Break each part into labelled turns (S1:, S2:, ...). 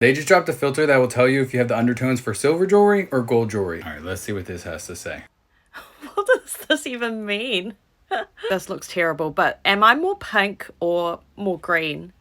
S1: They just dropped a filter that will tell you if you have the undertones for silver jewelry or gold jewelry. All right, let's see what this has to say.
S2: What does this even mean? This looks terrible, but am I more pink or more green?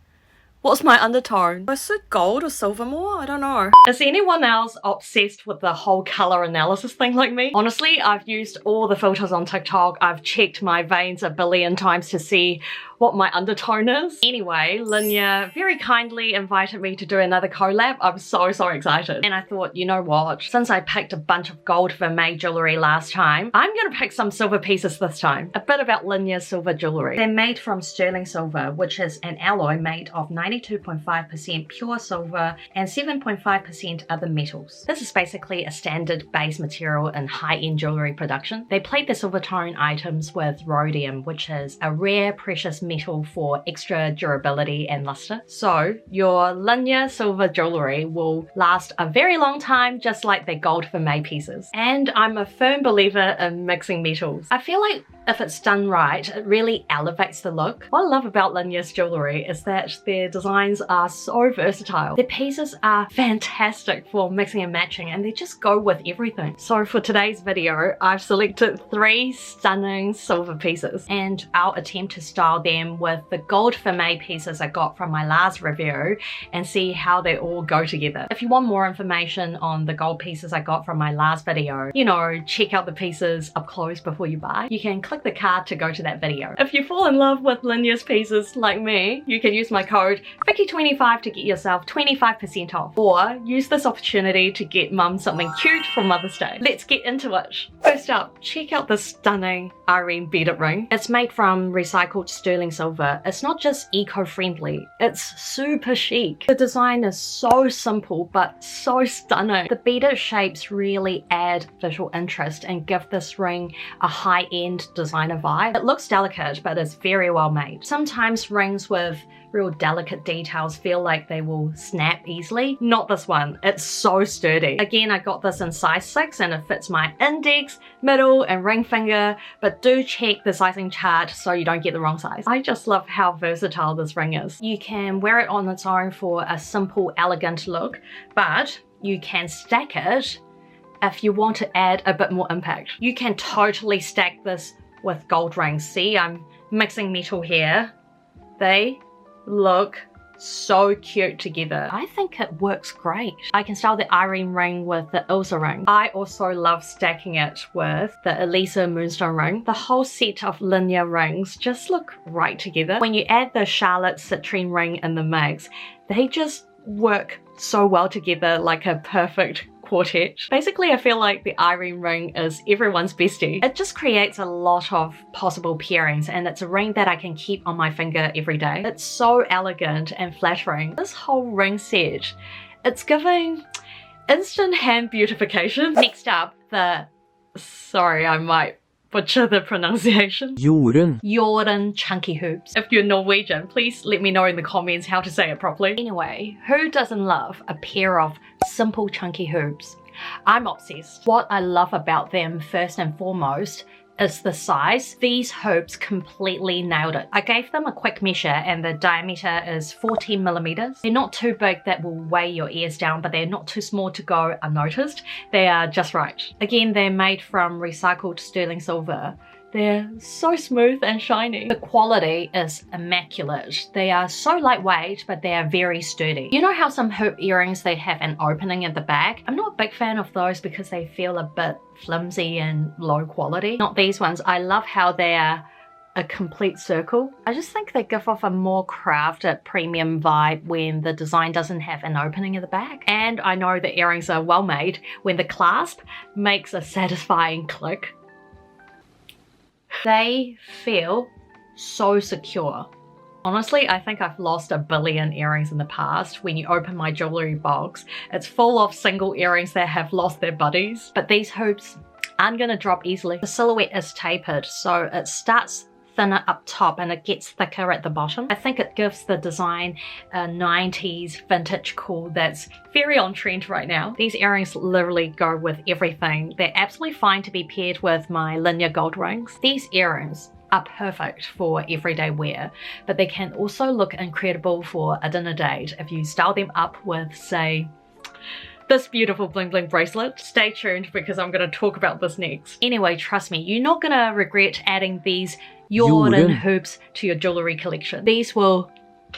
S2: What's my undertone? Do I suit gold or silver more? I don't know. Is anyone else obsessed with the whole color analysis thing like me? Honestly, I've used all the filters on TikTok. I've checked my veins a billion times to see what my undertone is. Anyway, Linjer very kindly invited me to do another collab. I'm so excited. And I thought, you know what? Since I picked a bunch of gold Vermeil jewelry last time, I'm gonna pick some silver pieces this time. A bit about Linjer's silver jewelry. They're made from sterling silver, which is an alloy made of 92.5% pure silver and 7.5% other metals. This is basically a standard base material in high-end jewelry production. They plate the silver tone items with rhodium, which is a rare precious metal for extra durability and luster. So your Linjer silver jewelry will last a very long time, just like the gold Vermeil pieces. And I'm a firm believer in mixing metals. I feel like if it's done right, it really elevates the look. What I love about Linjer's jewelry is that their designs are so versatile. Their pieces are fantastic for mixing and matching, and they just go with everything. So for today's video, I've selected 3 stunning silver pieces, and I'll attempt to style them with the gold Vermeil pieces I got from my last review and see how they all go together. If you want more information on the gold pieces I got from my last video, you know, check out the pieces up close before you buy, you can click the card to go to that video. If you fall in love with Linjer's pieces like me, you can use my code VIKKI25 to get yourself 25% off, or use this opportunity to get mum something cute for Mother's Day. Let's get into it. First up, check out this stunning Irene beaded ring. It's made from recycled sterling silver. It's not just eco-friendly, it's super chic. The design is so simple but so stunning. The beaded shapes really add visual interest and give this ring a high-end designer vibe. It looks delicate, but it's very well made. Sometimes rings with real delicate details feel like they will snap easily. Not this one. It's so sturdy. Again, I got this in size 6 and it fits my index, middle, and ring finger, but do check the sizing chart so you don't get the wrong size. I just love how versatile this ring is. You can wear it on its own for a simple, elegant look, but you can stack it if you want to add a bit more impact. You can totally stack this with gold rings. See, I'm mixing metal here. They look so cute together. I think it works great. I can style the Irene ring with the Ilse ring. I also love stacking it with the Elisa Moonstone ring. The whole set of Linjer rings just look right together. When you add the Charlotte Citrine ring in the mix, they just work so well together like a perfect quartet. Basically, I feel like the Irene ring is everyone's bestie. It just creates a lot of possible pairings, and it's a ring that I can keep on my finger every day. It's so elegant and flattering. This whole ring set, it's giving instant hand beautification. Next up, sorry, I might butcher the pronunciation. Jorunn chunky hoops. If you're Norwegian, please let me know in the comments how to say it properly. Anyway, who doesn't love a pair of simple chunky hoops? I'm obsessed. What I love about them first and foremost is the size. These hoops completely nailed it. I gave them a quick measure and the diameter is 14 millimeters. They're not too big that will weigh your ears down, but they're not too small to go unnoticed. They are just right. Again, they're made from recycled sterling silver. They're so smooth and shiny. The quality is immaculate. They are so lightweight, but they are very sturdy. You know how some hoop earrings, they have an opening at the back? I'm not a big fan of those because they feel a bit flimsy and low quality. Not these ones. I love how they are a complete circle. I just think they give off a more crafted premium vibe when the design doesn't have an opening at the back. And I know the earrings are well made when the clasp makes a satisfying click. They feel so secure. Honestly, I think I've lost a billion earrings in the past. When you open my jewelry box, it's full of single earrings that have lost their buddies. But these hoops aren't gonna drop easily. The silhouette is tapered, so it starts thinner up top and it gets thicker at the bottom. I think it gives the design a 90s vintage cool that's very on trend right now. These earrings literally go with everything. They're absolutely fine to be paired with my Linjer gold rings. These earrings are perfect for everyday wear, but they can also look incredible for a dinner date if you style them up with, say, this beautiful bling bling bracelet. Stay tuned because I'm going to talk about this next. Anyway, trust me, you're not going to regret adding these Jorunn hoops to your jewelry collection. These will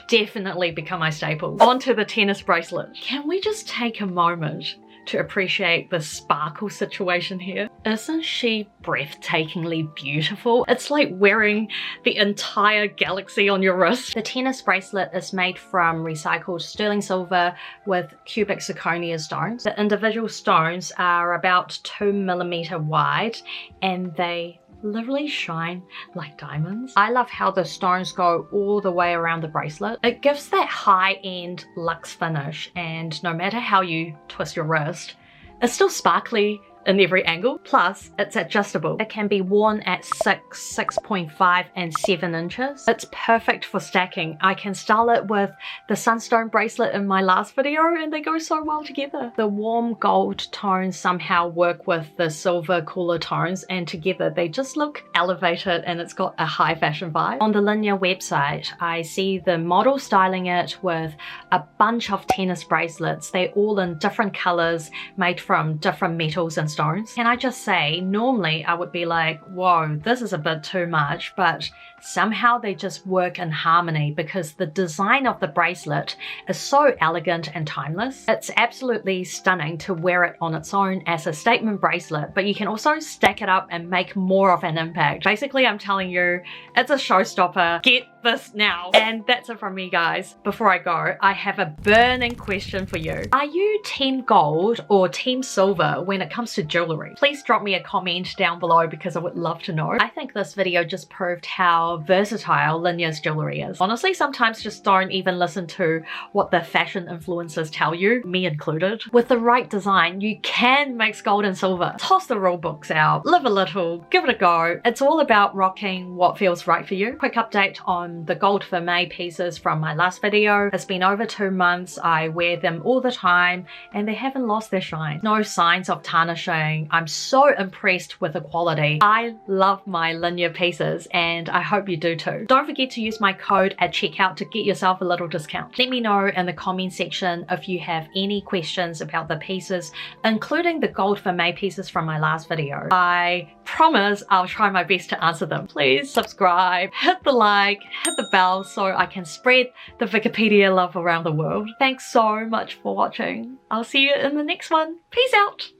S2: definitely become my staple. On to the tennis bracelet. Can we just take a moment to appreciate the sparkle situation here? Isn't she breathtakingly beautiful? It's like wearing the entire galaxy on your wrist. The tennis bracelet is made from recycled sterling silver with cubic zirconia stones. The individual stones are about 2mm wide and they literally shine like diamonds. I love how the stones go all the way around the bracelet. It gives that high-end luxe finish, and no matter how you twist your wrist, it's still sparkly in every angle. Plus, it's adjustable. It can be worn at 6, 6.5 and 7 inches. It's perfect for stacking. I can style it with the Sunstone bracelet in my last video and they go so well together. The warm gold tones somehow work with the silver cooler tones and together they just look elevated and it's got a high fashion vibe. On the Linjer website, I see the model styling it with a bunch of tennis bracelets. They're all in different colors, made from different metals and stones. Can I just say, normally I would be like, whoa, this is a bit too much, but somehow they just work in harmony because the design of the bracelet is so elegant and timeless. It's absolutely stunning to wear it on its own as a statement bracelet, but you can also stack it up and make more of an impact. Basically, I'm telling you, it's a showstopper. Get this now. And that's it from me, guys. Before I go, I have a burning question for you. Are you team gold or team silver when it comes to jewelry? Please drop me a comment down below because I would love to know. I think this video just proved how versatile Linjer's jewelry is. Honestly, sometimes just don't even listen to what the fashion influencers tell you, me included. With the right design, you can mix gold and silver. Toss the rule books out, live a little, give it a go. It's all about rocking what feels right for you. Quick update on the gold Vermeil pieces from my last video. It's been over 2 months. I wear them all the time and they haven't lost their shine. No signs of tarnishing. I'm so impressed with the quality. I love my Linjer pieces and I hope you do too. Don't forget to use my code at checkout to get yourself a little discount. Let me know in the comment section if you have any questions about the pieces, including the gold Vermeil pieces from my last video. I promise I'll try my best to answer them. Please subscribe, hit the like, hit the bell so I can spread the Wikipedia love around the world. Thanks so much for watching. I'll see you in the next one. Peace out.